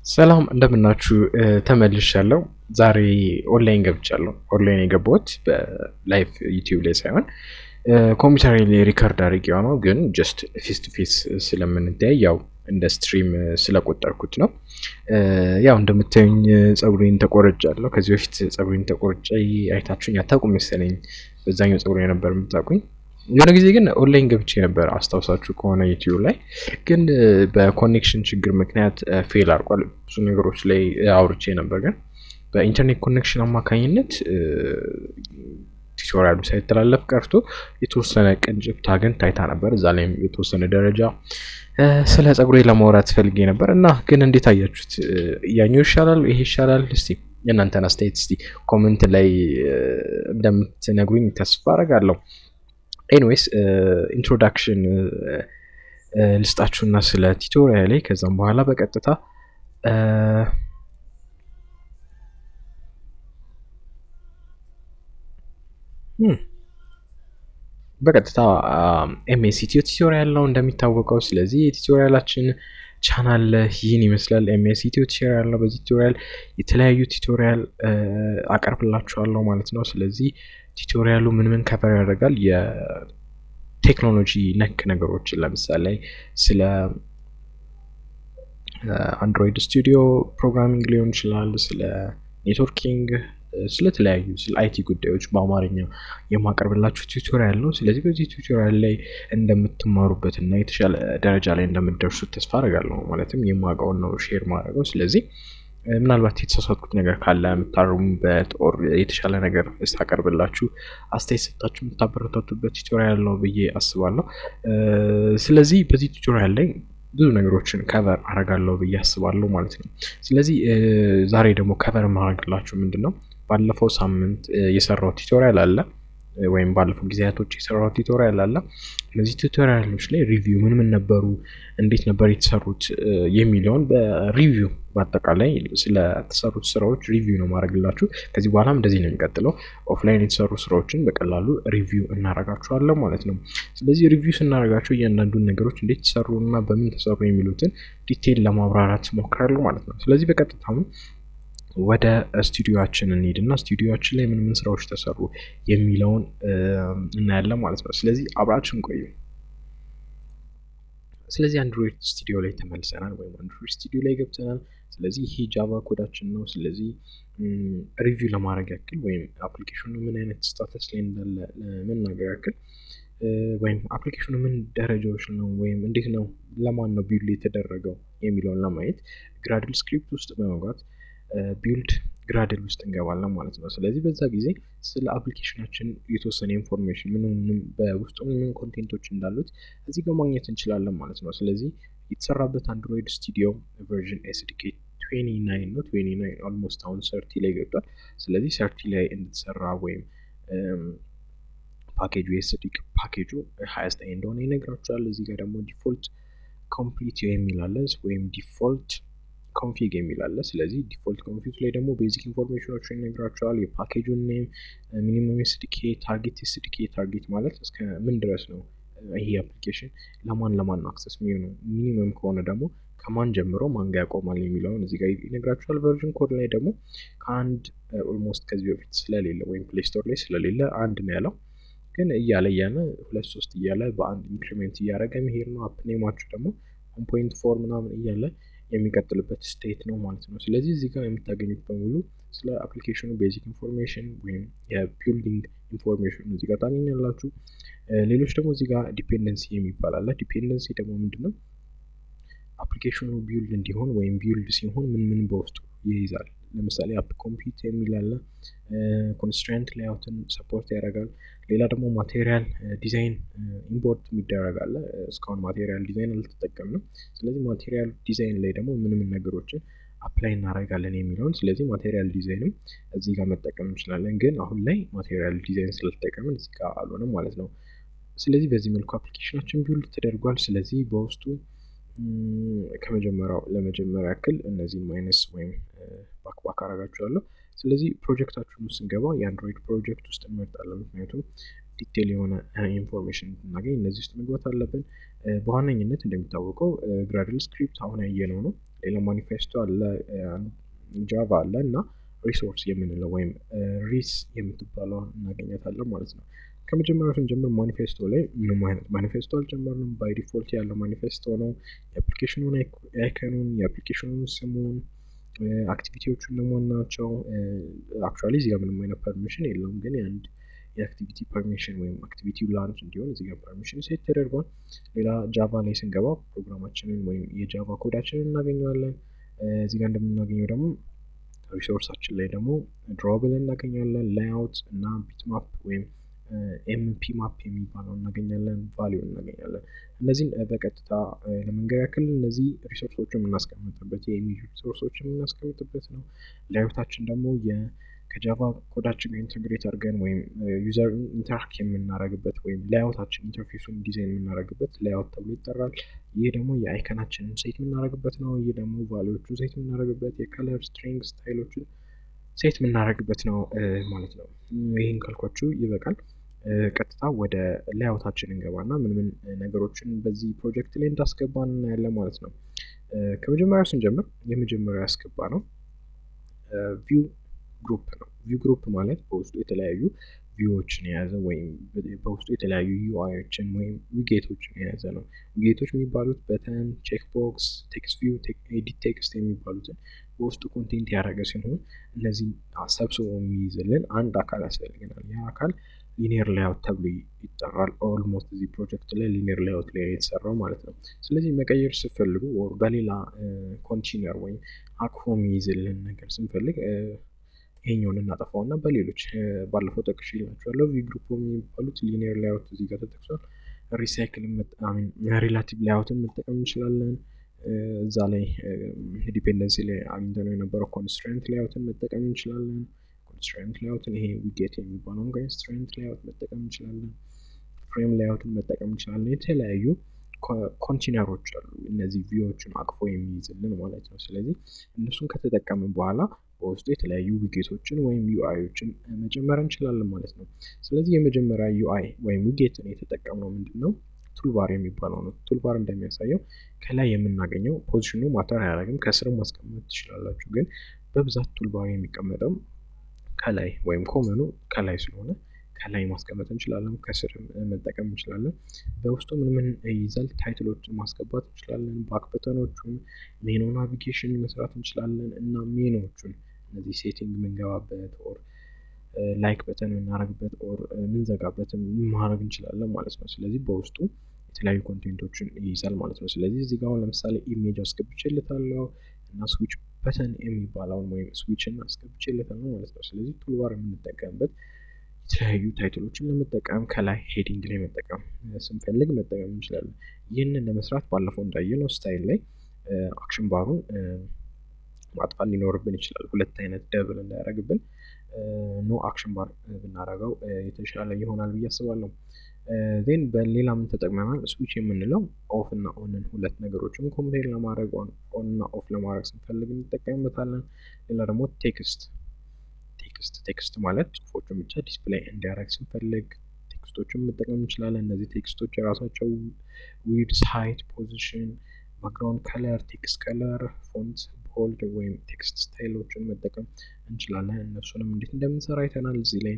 ሰላም እንደምናችሁ ተመልሻለሁ። ዛሬ ኦንላይን ገብቻለሁ። ኦንላይን የገባሁት በላይቭ ዩቲዩብ ላይ ሳይሆን ኮምፒውተር ላይ ሪከርድ አድርጌው ነው፣ ግን ጀስት ፌስ ቱ ፌስ ስለምንተያይ ያው እንደ ስትሪም ስለቆጠርኩት ነው። ያው እንደምታዩኝ ፀጉሬን ተቆርጫለሁ። ከዚህ በፊት ፀጉሬን ተቆርጬ አይታችሁኝ አታውቁም መሰለኝ። በዛኛው ፀጉሬ ነበር የምታውቁኝ። የሆነ ጊዜ ግን ኦንላይን ገብቼ ነበር አስታውሳችሁ ከሆነ ዩቲዩብ ላይ፣ ግን በኮኔክሽን ችግር ምክንያት ፌል አድርጓል። ብዙ ነገሮች ላይ አውርቼ ነበር፣ ግን በኢንተርኔት ኮኔክሽን አማካኝነት ቱቶሪያሉ ሳይተላለፍ ቀርቶ የተወሰነ ቅንጭብታ ግን ታይታ ነበር። እዛ ላይም የተወሰነ ደረጃ ስለ ፀጉሬ ለማውራት ፈልጌ ነበር እና ግን እንዴት አያችሁት? ያኛው ይሻላል ይሄ ይሻላል? እስቲ የእናንተን አስተያየት እስቲ ኮሜንት ላይ እንደምትነግሩኝ ተስፋ አደርጋለሁ። ኤኒዌይስ ኢንትሮዳክሽን ልስጣችሁና ስለ ቱቶሪያል ላይ ከዛም በኋላ በቀጥታ ኤምኤስ ኢትዮ ቱቶሪያል ነው እንደሚታወቀው። ስለዚህ የቱቶሪያላችን ቻናል ይህን ይመስላል። ኤምኤስ ኢትዮ ቱቶሪያል ነው። በዚህ ቱቶሪያል የተለያዩ ቱቶሪያል አቀርብላችኋለሁ ማለት ነው። ስለዚህ ቱቶሪያሉ ምን ከቨር ያደርጋል? የቴክኖሎጂ ነክ ነገሮችን ለምሳሌ ስለ አንድሮይድ ስቱዲዮ ፕሮግራሚንግ ሊሆን ይችላል፣ ስለ ኔትወርኪንግ፣ ስለተለያዩ ስለ አይቲ ጉዳዮች በአማርኛ የማቀርብላችሁ ቱቶሪያል ነው። ስለዚህ በዚህ ቱቶሪያል ላይ እንደምትማሩበት እና የተሻለ ደረጃ ላይ እንደምትደርሱት ተስፋ አደርጋለሁ። ማለትም የማውቀውን ነው ሼር ማድረገው። ስለዚህ ምናልባት የተሳሳትኩት ነገር ካለ የምታርሙበት ኦር የተሻለ ነገር ሳቀርብላችሁ አስተያየት ሰጣችሁ የምታበረታቱበት ቱቶሪያል ነው ብዬ አስባለሁ። ስለዚህ በዚህ ቱቶሪያል ላይ ብዙ ነገሮችን ከቨር አደርጋለሁ ብዬ አስባለሁ ማለት ነው። ስለዚህ ዛሬ ደግሞ ከቨር ማድረግላችሁ ምንድነው ባለፈው ሳምንት የሰራው ቱቶሪያል አለ፣ ወይም ባለፈው ጊዜያቶች የሰራው ቱቶሪያል አለ። እነዚህ ቱቶሪያሎች ላይ ሪቪው ምን ነበሩ፣ እንዴት ነበር የተሰሩት የሚለውን በሪቪው በአጠቃላይ ስለተሰሩት ስራዎች ሪቪው ነው ማድረግላችሁ። ከዚህ በኋላም እንደዚህ ነው የሚቀጥለው። ኦፍላይን የተሰሩ ስራዎችን በቀላሉ ሪቪው እናደርጋቸዋለን ማለት ነው። ስለዚህ ሪቪው ስናደርጋቸው እያንዳንዱን ነገሮች እንዴት ተሰሩ እና በምን ተሰሩ የሚሉትን ዲቴይል ለማብራራት ሞክራለሁ ማለት ነው። ስለዚህ በቀጥታም ወደ ስቱዲዮአችን እንሄድና ስቱዲዮአችን ላይ ምን ስራዎች ተሰሩ የሚለውን እናያለን ማለት ነው። ስለዚህ አብራችን ቆዩ። ስለዚህ አንድሮይድ ስቱዲዮ ላይ ተመልሰናል፣ ወይም አንድሮይድ ስቱዲዮ ላይ ገብተናል። ስለዚህ ይሄ ጃቫ ኮዳችን ነው። ስለዚህ ሪቪው ለማድረግ ያክል ወይም አፕሊኬሽኑ ምን አይነት ስታተስ ላይ እንዳለ ለመናገር ያክል ወይም አፕሊኬሽኑ ምን ደረጃዎች ነው ወይም እንዴት ነው ለማን ነው ቢልድ የተደረገው የሚለውን ለማየት ግራድል ስክሪፕት ውስጥ በመግባት ቢልድ ግራድል ውስጥ እንገባለን ማለት ነው። ስለዚህ በዛ ጊዜ ስለ አፕሊኬሽናችን የተወሰነ ኢንፎርሜሽን ምንም በውስጡ ምን ኮንቴንቶች እንዳሉት እዚህ ጋር ማግኘት እንችላለን ማለት ነው። ስለዚህ የተሰራበት አንድሮይድ ስቱዲዮ ቨርዥን ኤስዲኬ 29 ነው። 29 ኦልሞስት አሁን 30 ላይ ገብቷል። ስለዚህ 30 ላይ እንድትሰራ ወይም ፓኬጁ የኤስዲኬ ፓኬጁ 29 እንደሆነ ይነግራችኋል። እዚህ ጋር ደግሞ ዲፎልት ኮምፕሊት የሚል አለ ወይም ዲፎልት ኮንፊግ የሚል አለ። ስለዚህ ዲፎልት ኮንፊግ ላይ ደግሞ ቤዚክ ኢንፎርሜሽኖችን ይነግራቸዋል። የፓኬጁን ኔም፣ ሚኒመም ኤስዲኬ፣ ታርጌት ኤስዲኬ። ታርጌት ማለት እስከ ምን ድረስ ነው ይሄ አፕሊኬሽን ለማን አክሰስ የሚሆነው፣ ሚኒመም ከሆነ ደግሞ ከማን ጀምሮ ማን ጋር ያቆማል የሚለውን እዚህ ጋር ይነግራቸዋል። ቨርዥን ኮድ ላይ ደግሞ ከአንድ ኦልሞስት ከዚህ በፊት ስለሌለ ወይም ፕሌይ ስቶር ላይ ስለሌለ አንድ ነው ያለው፣ ግን እያለ 2-3 እያለ በአንድ ኢንክሪሜንት እያደረገ መሄድ ነው። አፕ ኔማችሁ ደግሞ 1.4 ምናምን እያለ የሚቀጥልበት ስቴት ነው ማለት ነው። ስለዚህ እዚህ ጋር የምታገኙት በሙሉ ስለ አፕሊኬሽኑ ቤዚክ ኢንፎርሜሽን ወይም የቢልዲንግ ኢንፎርሜሽን እዚህ ጋር ታገኛላችሁ። ሌሎች ደግሞ እዚህ ጋር ዲፔንደንሲ የሚባል አለ። ዲፔንደንሲ ደግሞ ምንድነው? አፕሊኬሽኑ ቢልድ እንዲሆን ወይም ቢልድ ሲሆን ምን በውስጡ ይይዛል። ለምሳሌ አፕ ኮምፒት የሚል አለ። ኮንስትራንት ሌአውትን ሰፖርት ያደርጋል። ሌላ ደግሞ ማቴሪያል ዲዛይን ኢምፖርት የሚደረግ አለ። እስካሁን ማቴሪያል ዲዛይን አልተጠቀምንም። ስለዚህ ማቴሪያል ዲዛይን ላይ ደግሞ ምን ነገሮችን አፕላይ እናደርጋለን የሚለውን፣ ስለዚህ ማቴሪያል ዲዛይንም እዚህ ጋር መጠቀም እንችላለን። ግን አሁን ላይ ማቴሪያል ዲዛይን ስለተጠቀምን እዚህ ጋር አልሆነም ማለት ነው። ስለዚህ በዚህ መልኩ አፕሊኬሽናችን ቢልድ ተደርጓል። ስለዚህ በውስጡ ለመጀመሪያ ያክል እነዚህን ማይነስ ወይም ባክ አረጋችኋለሁ። ስለዚህ ፕሮጀክታችን ውስጥ ስንገባ የአንድሮይድ ፕሮጀክት ውስጥ እንመርጣለን። ምክንያቱም ዲቴል የሆነ ኢንፎርሜሽን እናገኝ እነዚህ ውስጥ መግባት አለብን። በዋነኝነት እንደሚታወቀው ግራድል ስክሪፕት አሁን ያየነው ነው። ሌላ ማኒፌስቶ አለ፣ ጃቫ አለ እና ሪሶርስ የምንለው ወይም ሪስ የምትባለውን እናገኛታለን ማለት ነው። ከመጀመሪያው ስንጀምር ማኒፌስቶ ላይ ምንም አይነት ማኒፌስቶ አልጀመርንም። ባይ ዲፎልት ያለው ማኒፌስቶ ነው። የአፕሊኬሽኑን አይከኑን፣ የአፕሊኬሽኑን ስሙን፣ አክቲቪቲዎቹ እነማን ናቸው። አክቹዋሊ እዚህ ጋር ምንም አይነት ፐርሚሽን የለውም፣ ግን የአንድ የአክቲቪቲ ፐርሚሽን ወይም አክቲቪቲው ላንች እንዲሆን እዚህ ጋር ፐርሚሽን ሴት ተደርጓል። ሌላ ጃቫ ላይ ስንገባ ፕሮግራማችንን ወይም የጃቫ ኮዳችንን እናገኘዋለን። እዚህ ጋር እንደምናገኘው ደግሞ ሪሶርሳችን ላይ ደግሞ ድሮብል እናገኛለን፣ ላይአውት እና ቢትማፕ ወይም ኤምፒ ማፕ የሚባለው እናገኛለን፣ ቫሊዩ እናገኛለን። እነዚህን በቀጥታ ለመንገር ያክል እነዚህ ሪሶርሶችን የምናስቀምጥበት የኢሜጅ ሪሶርሶችን የምናስቀምጥበት ነው። ላይአውታችን ደግሞ ከጃቫ ኮዳችን ጋር ኢንተግሬት አድርገን ወይም ዩዘር ኢንተራክት የምናደርግበት ወይም ላይአውታችን ኢንተርፌሱን ዲዛይን የምናደርግበት ላይአውት ተብሎ ይጠራል። ይህ ደግሞ የአይከናችንን ሴት የምናደርግበት ነው። ይህ ደግሞ ቫሊዎቹን ሴት የምናደርግበት፣ የከለር ስትሪንግ ስታይሎችን ሴት የምናደርግበት ነው ማለት ነው። ይህን ካልኳችሁ ይበቃል። ቀጥታ ወደ ላይአውታችን እንገባና ምን ምን ነገሮችን በዚህ ፕሮጀክት ላይ እንዳስገባ እናያለን ማለት ነው። ከመጀመሪያው ስንጀምር የመጀመሪያው ያስገባ ነው ቪው ግሩፕ ነው። ቪው ግሩፕ ማለት በውስጡ የተለያዩ ቪዎችን የያዘ ወይም በውስጡ የተለያዩ ዩአይዎችን ወይም ዊጌቶችን የያዘ ነው። ዊጌቶች የሚባሉት በተን፣ ቼክቦክስ፣ ቴክስት ቪው፣ ኤዲት ቴክስት የሚባሉትን በውስጡ ኮንቴንት ያደረገ ሲሆን እነዚህ ሰብስቦ የሚይዝልን አንድ አካል ያስፈልገናል። ያ አካል ሊኒየር ላይአውት ተብሎ ይጠራል። ኦልሞስት እዚህ ፕሮጀክት ላይ ሊኒየር ላይአውት ላይ የተሰራው ማለት ነው። ስለዚህ መቀየር ስፈልጉ በሌላ ኮንቲነር ወይም አቅፎ የሚይዝልን ነገር ስንፈልግ ይሄኛውን እናጠፋው እና በሌሎች ባለፈው ጠቅሼላችኋለሁ ቪው ግሩፕ የሚባሉት ሊኒየር ላይአውት እዚህ ጋር ተጠቅሷል። ሪሳይክል ሪላቲቭ ላይአውትን መጠቀም እንችላለን። እዛ ላይ ዲፔንደንሲ ላይ አግኝተነው የነበረው ኮንስትሬንት ላይአውትን መጠቀም እንችላለን። ኮንስትሬንት ላይአውትን ይሄ ዊጌት የሚባለውን ኮንስትሬንት ላይአውት መጠቀም እንችላለን። ፍሬም ላይአውትን መጠቀም እንችላለን። የተለያዩ ኮንቲነሮች አሉ እነዚህ ቪዎችን አቅፎ የሚይዝልን ማለት ነው። ስለዚህ እነሱን ከተጠቀምን በኋላ በውስጡ የተለያዩ ዊጌቶችን ወይም ዩአይዎችን መጨመር እንችላለን ማለት ነው። ስለዚህ የመጀመሪያ ዩአይ ወይም ዊጌትን የተጠቀምነው ምንድን ነው? ቱልባር የሚባለው ነው። ቱልባር እንደሚያሳየው ከላይ የምናገኘው ፖዚሽኑ ማተር አያደርግም፣ ከስርም ማስቀመጥ ትችላላችሁ። ግን በብዛት ቱልባር የሚቀመጠው ከላይ ወይም ኮመኑ ከላይ ስለሆነ ከላይ ማስቀመጥ እንችላለን፣ ከስር መጠቀም እንችላለን። በውስጡ ምን ይይዛል? ታይትሎችን ማስገባት እንችላለን፣ ባክ በተኖቹን፣ ሜኑ ናቪጌሽን መስራት እንችላለን እና ሜኖቹን እነዚህ ሴቲንግ የምንገባበት ኦር ላይክ በተን የምናደርግበት ኦር የምንዘጋበትን ማድረግ እንችላለን ማለት ነው። ስለዚህ በውስጡ የተለያዩ ኮንቴንቶችን ይይዛል ማለት ነው። ስለዚህ እዚህ ጋር ለምሳሌ ኢሜጅ አስገብቼለታለሁ እና ስዊች በተን የሚባለውን ወይም ስዊችን አስገብቼለታለሁ ማለት ነው። ስለዚህ ቱልባር የምንጠቀምበት የተለያዩ ታይትሎችን ለመጠቀም ከላይ ሄዲንግ ላይ መጠቀም ስንፈልግ መጠቀም እንችላለን። ይህንን ለመስራት ባለፈው እንዳየነው ስታይል ላይ አክሽን ባሩን ማጥፋት ሊኖርብን ይችላል። ሁለት አይነት ደብል እንዳያደርግብን ኖ አክሽን ባር ብናደርገው የተሻለ ይሆናል ብዬ አስባለሁ። ዜን በሌላ ምን ተጠቅመናል? ስዊች የምንለው ኦፍ እና ኦንን ሁለት ነገሮችን ኮምፔር ለማድረግ ኦን እና ኦፍ ለማድረግ ስንፈልግ እንጠቀምበታለን። ሌላ ደግሞ ቴክስት ማለት ጽሁፎችን ብቻ ዲስፕሌይ እንዲያደርግ ስንፈልግ ቴክስቶችን መጠቀም እንችላለን። እነዚህ ቴክስቶች የራሳቸው ዊድስ፣ ሃይት፣ ፖዚሽን፣ ባክግራውንድ ከለር፣ ቴክስት ከለር፣ ፎንት ቦልድ ወይም ቴክስት ስታይሎችን መጠቀም እንችላለን። እነሱንም እንዴት እንደምንሰራ አይተናል። እዚህ ላይ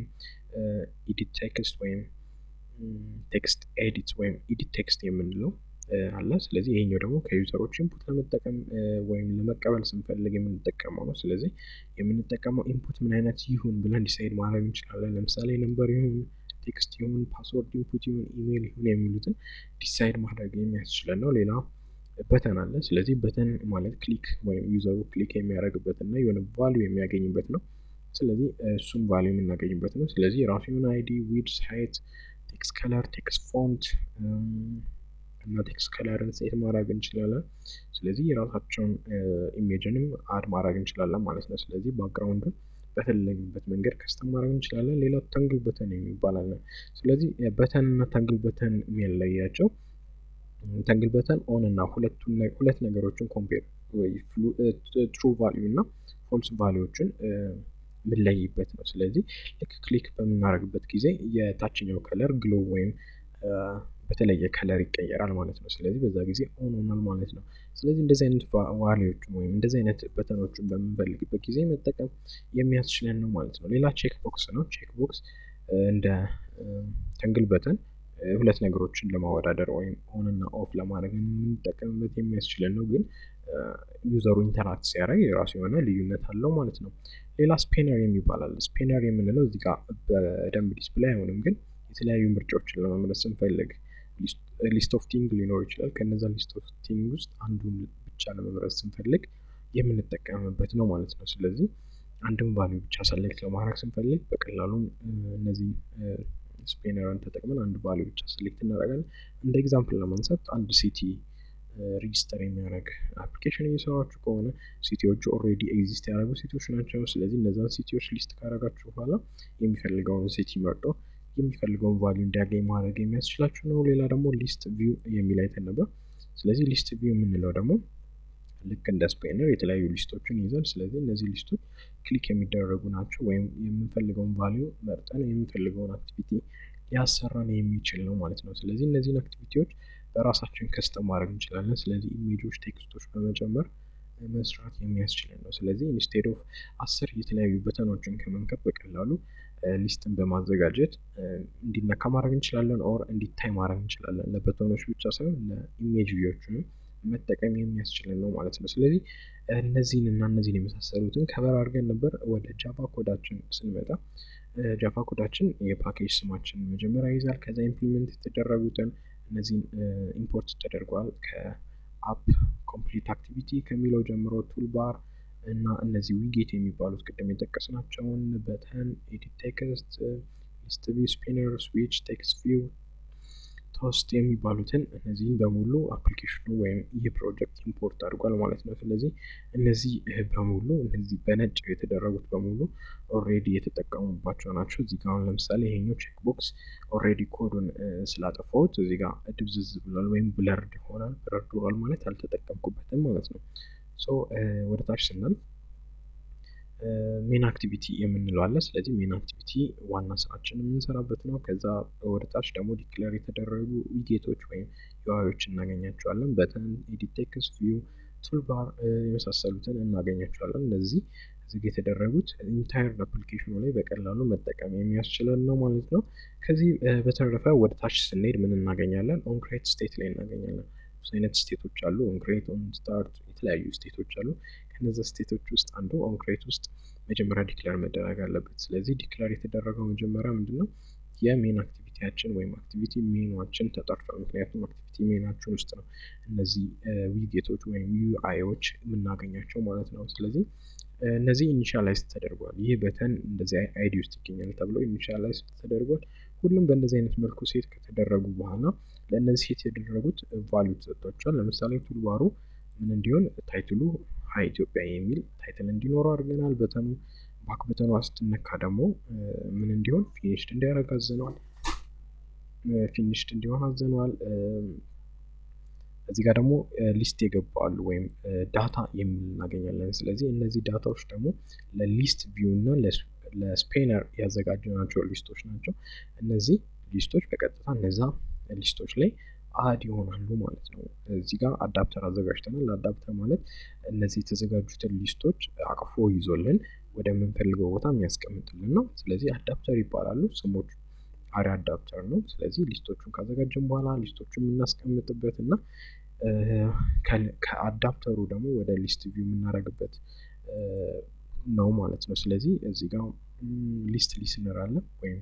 ኤዲት ቴክስት ወይም ቴክስት ኤዲት ወይም ኤዲት ቴክስት የምንለው አለ። ስለዚህ ይሄኛው ደግሞ ከዩዘሮች ኢንፑት ለመጠቀም ወይም ለመቀበል ስንፈልግ የምንጠቀመው ነው። ስለዚህ የምንጠቀመው ኢንፑት ምን አይነት ይሁን ብለን ዲሳይድ ማድረግ እንችላለን። ለምሳሌ ነምበር ይሁን፣ ቴክስት ይሁን፣ ፓስወርድ ኢንፑት ይሁን፣ ኢሜይል ይሁን የሚሉትን ዲሳይድ ማድረግ የሚያስችለን ነው። ሌላ በተን አለ። ስለዚህ በተን ማለት ክሊክ ወይም ዩዘሩ ክሊክ የሚያደርግበት እና የሆነ ቫልዩ የሚያገኝበት ነው። ስለዚህ እሱን ቫልዩ የምናገኝበት ነው። ስለዚህ የራሱ የሆነ አይዲ፣ ዊድስ፣ ሃይት፣ ቴክስት ከለር፣ ቴክስት ፎንት እና ቴክስት ከለርን ሴት ማድረግ እንችላለን። ስለዚህ የራሳቸውን ኢሜጅንም አድ ማድረግ እንችላለን ማለት ነው። ስለዚህ ባክግራውንዱን በፈለግንበት መንገድ ከስተም ማድረግ እንችላለን። ሌላ ተንግል በተን የሚባል አለ። ስለዚህ በተን እና ተንግል በተን የሚለያቸው ተንግል በተን ኦን እና ሁለት ነገሮችን ኮምፔር ወይ ትሩ ቫልዩ እና ፎልስ ቫልዩዎችን የምንለይበት ነው። ስለዚህ ልክ ክሊክ በምናደርግበት ጊዜ የታችኛው ከለር ግሎ ወይም በተለየ ከለር ይቀየራል ማለት ነው። ስለዚህ በዛ ጊዜ ኦን ሆኗል ማለት ነው። ስለዚህ እንደዚህ አይነት ቫልዩዎችን ወይም እንደዚህ አይነት በተኖችን በምንፈልግበት ጊዜ መጠቀም የሚያስችለን ነው ማለት ነው። ሌላ ቼክ ቦክስ ነው። ቼክ ቦክስ እንደ ተንግል በተን ሁለት ነገሮችን ለማወዳደር ወይም ኦን እና ኦፍ ለማድረግ የምንጠቀምበት የሚያስችለን ነው። ግን ዩዘሩ ኢንተራክት ሲያደርግ የራሱ የሆነ ልዩነት አለው ማለት ነው። ሌላ ስፔነር የሚባል አለ። ስፔነር የምንለው እዚህ ጋር በደንብ ዲስፕሌይ አይሆንም፣ ግን የተለያዩ ምርጫዎችን ለመምረጥ ስንፈልግ ሊስት ኦፍ ቲንግ ሊኖር ይችላል። ከነዛ ሊስት ኦፍ ቲንግ ውስጥ አንዱን ብቻ ለመምረጥ ስንፈልግ የምንጠቀምበት ነው ማለት ነው። ስለዚህ አንድን ቫልዩ ብቻ ሰሌክት ለማድረግ ስንፈልግ በቀላሉ እነዚህ ስፔነርን ተጠቅመን አንድ ቫልዩ ብቻ ሰሌክት እናደርጋለን። እንደ ኤግዛምፕል ለማንሳት አንድ ሲቲ ሬጂስተር የሚያደርግ አፕሊኬሽን እየሰራችሁ ከሆነ ሲቲዎቹ ኦልሬዲ ኤግዚስት ያደረጉ ሲቲዎች ናቸው። ስለዚህ እነዛን ሲቲዎች ሊስት ካደረጋችሁ በኋላ የሚፈልገውን ሲቲ መርጦ የሚፈልገውን ቫልዩ እንዲያገኝ ማድረግ የሚያስችላችሁ ነው። ሌላ ደግሞ ሊስት ቪው የሚል አይተን ነበር። ስለዚህ ሊስት ቪው የምንለው ደግሞ ልክ እንደ ስፔነር የተለያዩ ሊስቶችን ይይዛል። ስለዚህ እነዚህ ሊስቶች ክሊክ የሚደረጉ ናቸው፣ ወይም የምንፈልገውን ቫልዩ መርጠን የምንፈልገውን አክቲቪቲ ሊያሰራን የሚችል ነው ማለት ነው። ስለዚህ እነዚህን አክቲቪቲዎች በራሳችን ከስተም ማድረግ እንችላለን። ስለዚህ ኢሜጆች፣ ቴክስቶች በመጨመር መስራት የሚያስችለን ነው። ስለዚህ ኢንስቴድ ኦፍ 10 የተለያዩ በተኖችን ከመንከት በቀላሉ ሊስትን በማዘጋጀት እንዲነካ ማድረግ እንችላለን፣ ኦር እንዲታይ ማድረግ እንችላለን። ለበተኖች ብቻ ሳይሆን ለኢሜጅ ቪዎችንም መጠቀም የሚያስችለን ነው ማለት ነው። ስለዚህ እነዚህን እና እነዚህን የመሳሰሉትን ከበር አድርገን ነበር። ወደ ጃቫ ኮዳችን ስንመጣ ጃቫ ኮዳችን የፓኬጅ ስማችን መጀመሪያ ይይዛል። ከዛ ኢምፕሊመንት የተደረጉትን እነዚህን ኢምፖርት ተደርጓል። ከአፕ ኮምፕሊት አክቲቪቲ ከሚለው ጀምሮ ቱልባር እና እነዚህ ዊጌት የሚባሉት ቅድም የጠቀስናቸውን በተን፣ ኤዲት ቴክስት፣ ሊስትቪው፣ ስፒነር፣ ስዊች፣ ቴክስት ቪው፣ ቶስት የሚባሉትን እነዚህን በሙሉ አፕሊኬሽኑ ወይም ይህ ፕሮጀክት ኢምፖርት አድርጓል ማለት ነው። ስለዚህ እነዚህ በሙሉ እነዚህ በነጭ የተደረጉት በሙሉ ኦልሬዲ የተጠቀሙባቸው ናቸው። እዚህ ጋር አሁን ለምሳሌ ይሄኛው ቼክ ቦክስ ኦልሬዲ ኮዱን ስላጠፋሁት እዚህ ጋር ድብዝዝ ብሏል ወይም ብለርድ ሆኗል። ብለርድ ሆኗል ማለት አልተጠቀምኩበትም ማለት ነው። ሶ ወደ ታች ስናልፍ ሜን አክቲቪቲ የምንለው አለ። ስለዚህ ሜን አክቲቪቲ ዋና ስራችን የምንሰራበት ነው። ከዛ ወደ ታች ደግሞ ዲክሌር የተደረጉ ዊጌቶች ወይም ዩአይዎች እናገኛቸዋለን። በተን፣ ኤዲት ቴክስት ቪው፣ ቱልባር የመሳሰሉትን እናገኛቸዋለን። እነዚህ እዚህ የተደረጉት ኢንታየር አፕሊኬሽኑ ላይ በቀላሉ መጠቀም የሚያስችለን ነው ማለት ነው። ከዚህ በተረፈ ወደ ታች ስንሄድ ምን እናገኛለን? ኦንክሬት ስቴት ላይ እናገኛለን። ብዙ አይነት ስቴቶች አሉ። ኦንክሬት፣ ኦን ስታርት፣ የተለያዩ ስቴቶች አሉ። ከነዚ ስቴቶች ውስጥ አንዱ ኦንክሬት ውስጥ መጀመሪያ ዲክለር መደረግ አለበት። ስለዚህ ዲክለር የተደረገው መጀመሪያ ምንድነው? የሜን አክቲቪቲያችን ወይም አክቲቪቲ ሜኗችን ተጠርቷል። ምክንያቱም አክቲቪቲ ሜናችን ውስጥ ነው እነዚህ ዊጌቶች ወይም ዩአይዎች የምናገኛቸው ማለት ነው። ስለዚህ እነዚህ ኢኒሻላይዝ ተደርጓል። ይህ በተን እንደዚህ አይዲ ውስጥ ይገኛል ተብሎ ኢኒሻላይዝ ተደርጓል። ሁሉም በእንደዚህ አይነት መልኩ ሴት ከተደረጉ በኋላ ለእነዚህ ሴት የተደረጉት ቫልዩ ተሰጥቷቸዋል። ለምሳሌ ቱልባሩ ምን እንዲሆን ታይትሉ ሀይ ኢትዮጵያ የሚል ታይትል እንዲኖረው አድርገናል። በተኑ ባክ በተኗ ስትነካ ደግሞ ምን እንዲሆን ፊኒሽድ እንዲያደርግ አዘነዋል። ፊኒሽድ እንዲሆን አዘነዋል። እዚህ ጋር ደግሞ ሊስት የገባሉ ወይም ዳታ የሚል እናገኛለን። ስለዚህ እነዚህ ዳታዎች ደግሞ ለሊስት ቪው እና ለስፔነር ያዘጋጀናቸው ሊስቶች ናቸው። እነዚህ ሊስቶች በቀጥታ እነዛ ሊስቶች ላይ አድ ይሆናሉ ማለት ነው። እዚህ ጋር አዳፕተር አዘጋጅተናል። አዳፕተር ማለት እነዚህ የተዘጋጁትን ሊስቶች አቅፎ ይዞልን ወደምንፈልገው ቦታ የሚያስቀምጥልን ነው። ስለዚህ አዳፕተር ይባላሉ ስሞቹ። አሪ አዳፕተር ነው። ስለዚህ ሊስቶቹን ካዘጋጀን በኋላ ሊስቶቹን የምናስቀምጥበት እና ከአዳፕተሩ ደግሞ ወደ ሊስት ቪው የምናደርግበት ነው ማለት ነው። ስለዚህ እዚህ ጋር ሊስት ሊስነር አለ ወይም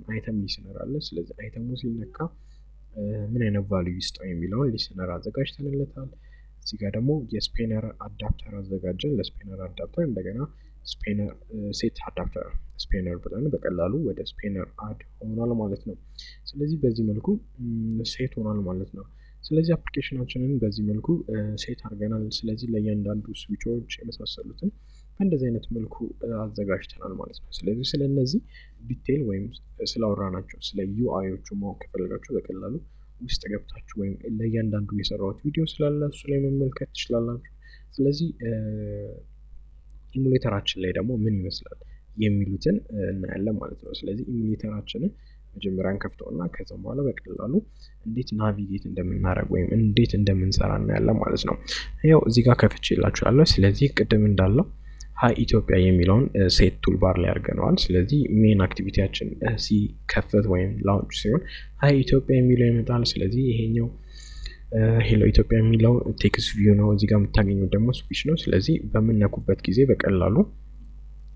አይተም ሊስነር አለ። ስለዚህ አይተሙ ሲነካ ምን አይነት ቫልዩ ይስጠው የሚለውን ሊስነር አዘጋጅተንለታል። እዚህ ጋር ደግሞ የስፔነር አዳፕተር አዘጋጀን። ለስፔነር አዳፕተር እንደገና ስፔነር ሴት አዳፕተር ስፔነር ብለን በቀላሉ ወደ ስፔነር አድ ሆኗል ማለት ነው። ስለዚህ በዚህ መልኩ ሴት ሆኗል ማለት ነው። ስለዚህ አፕሊኬሽናችንን በዚህ መልኩ ሴት አድርገናል። ስለዚህ ለእያንዳንዱ ስዊቾች የመሳሰሉትን በእንደዚህ አይነት መልኩ አዘጋጅተናል ማለት ነው። ስለዚህ ስለነዚህ ዲቴይል ወይም ስላወራናቸው ስለ ዩአይዎቹ ማወቅ ከፈለጋችሁ በቀላሉ ውስጥ ገብታችሁ ወይም ለእያንዳንዱ የሰራሁት ቪዲዮ ስላለ እሱ ላይ መመልከት ትችላላችሁ። ስለዚህ ኢሙሌተራችን ላይ ደግሞ ምን ይመስላል የሚሉትን እናያለን ማለት ነው። ስለዚህ ኢሙሌተራችንን መጀመሪያ እንከፍተውና ከዛም በኋላ በቀላሉ እንዴት ናቪጌት እንደምናደርግ ወይም እንዴት እንደምንሰራ እናያለን ማለት ነው። ያው እዚህ ጋር ከፍቼላችኋለሁ። ስለዚህ ቅድም እንዳለው ሃይ ኢትዮጵያ የሚለውን ሴት ቱልባር ላይ አድርገነዋል። ስለዚህ ሜን አክቲቪቲያችን ሲከፈት ወይም ላውንች ሲሆን ሃይ ኢትዮጵያ የሚለው ይመጣል። ስለዚህ ይሄኛው ሄሎ ኢትዮጵያ የሚለው ቴክስት ቪው ነው። እዚህ ጋር የምታገኙት ደግሞ ስዊች ነው። ስለዚህ በምንነኩበት ጊዜ በቀላሉ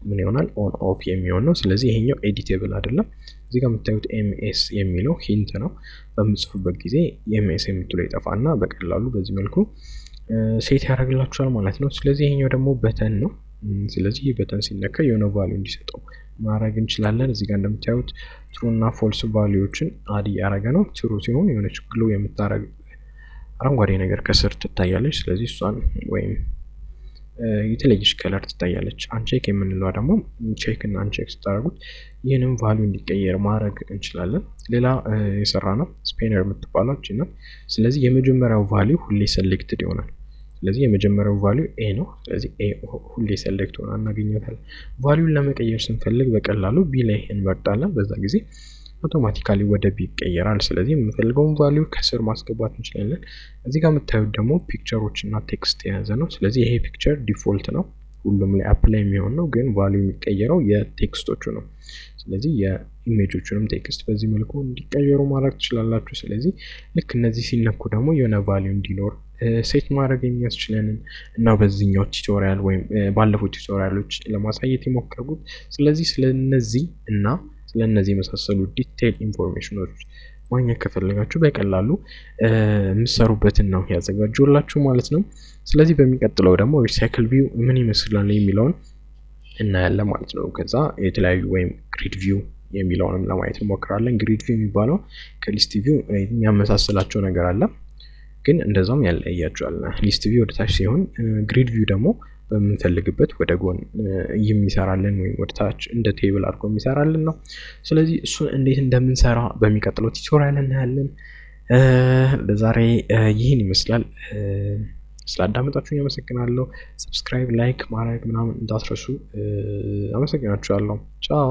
ምን ይሆናል ኦን ኦፍ የሚሆን ነው። ስለዚህ ይሄኛው ኤዲቴብል አይደለም። እዚህ ጋር የምታዩት ኤምኤስ የሚለው ሂንት ነው። በምጽፉበት ጊዜ ኤምኤስ የምትለው ይጠፋና በቀላሉ በዚህ መልኩ ሴት ያደርግላችኋል ማለት ነው። ስለዚህ ይሄኛው ደግሞ በተን ነው። ስለዚህ ይህ በተን ሲነካ የሆነ ቫልዩ እንዲሰጠው ማድረግ እንችላለን። እዚህ ጋር እንደምታዩት ትሩ እና ፎልስ ቫልዩዎችን አድ ያደረገ ነው። ትሩ ሲሆን የሆነች ግሎ የምታረግ አረንጓዴ ነገር ከስር ትታያለች። ስለዚህ እሷን ወይም የተለየች ከለር ትታያለች። አንቼክ የምንለው ደግሞ ቼክ እና አንቼክ ስታደርጉት ይህንን ቫልዩ እንዲቀየር ማድረግ እንችላለን። ሌላ የሰራ ነው ስፔነር የምትባለው እቺ ናት። ስለዚህ የመጀመሪያው ቫልዩ ሁሌ ሴሌክትድ ይሆናል። ስለዚህ የመጀመሪያው ቫልዩ ኤ ነው። ስለዚህ ኤ ሁሌ ሴሌክት ሆና እናገኛታለን። ቫልዩን ለመቀየር ስንፈልግ በቀላሉ ቢ ላይ እንመርጣለን። በዛ ጊዜ አውቶማቲካሊ ወደ ቢ ይቀየራል። ስለዚህ የምንፈልገውን ቫልዩ ከስር ማስገባት እንችላለን። እዚህ ጋር የምታዩት ደግሞ ፒክቸሮች እና ቴክስት የያዘ ነው። ስለዚህ ይሄ ፒክቸር ዲፎልት ነው፣ ሁሉም ላይ አፕላይ የሚሆን ነው። ግን ቫልዩ የሚቀየረው የቴክስቶቹ ነው። ስለዚህ የኢሜጆቹንም ቴክስት በዚህ መልኩ እንዲቀየሩ ማድረግ ትችላላችሁ። ስለዚህ ልክ እነዚህ ሲነኩ ደግሞ የሆነ ቫልዩ እንዲኖር ሴት ማድረግ የሚያስችለንን እና በዚህኛው ቱቶሪያል ወይም ባለፉት ቱቶሪያሎች ለማሳየት የሞከርኩት። ስለዚህ ስለነዚህ እና ስለነዚህ የመሳሰሉ ዲቴይል ኢንፎርሜሽኖች ማግኘት ከፈለጋችሁ በቀላሉ የምትሰሩበትን ነው ያዘጋጀሁላችሁ ማለት ነው። ስለዚህ በሚቀጥለው ደግሞ ሪሳይክል ቪው ምን ይመስላል የሚለውን እናያለን ማለት ነው። ከዛ የተለያዩ ወይም ግሪድ ቪው የሚለውንም ለማየት እንሞክራለን። ግሪድ ቪው የሚባለው ከሊስት ቪው የሚያመሳስላቸው ነገር አለ፣ ግን እንደዛም ያለያያቸዋል። ሊስት ቪው ወደ ታች ሲሆን ግሪድ ቪው ደግሞ በምንፈልግበት ወደ ጎን የሚሰራልን ወይም ወደ ታች እንደ ቴብል አድርጎ የሚሰራልን ነው። ስለዚህ እሱን እንዴት እንደምንሰራ በሚቀጥለው ቱቶሪያል እናያለን። ለዛሬ ይህን ይመስላል። ስላዳመጣችሁኝ አመሰግናለሁ። ሰብስክራይብ፣ ላይክ ማድረግ ምናምን እንዳትረሱ። አመሰግናችኋለሁ። ቻው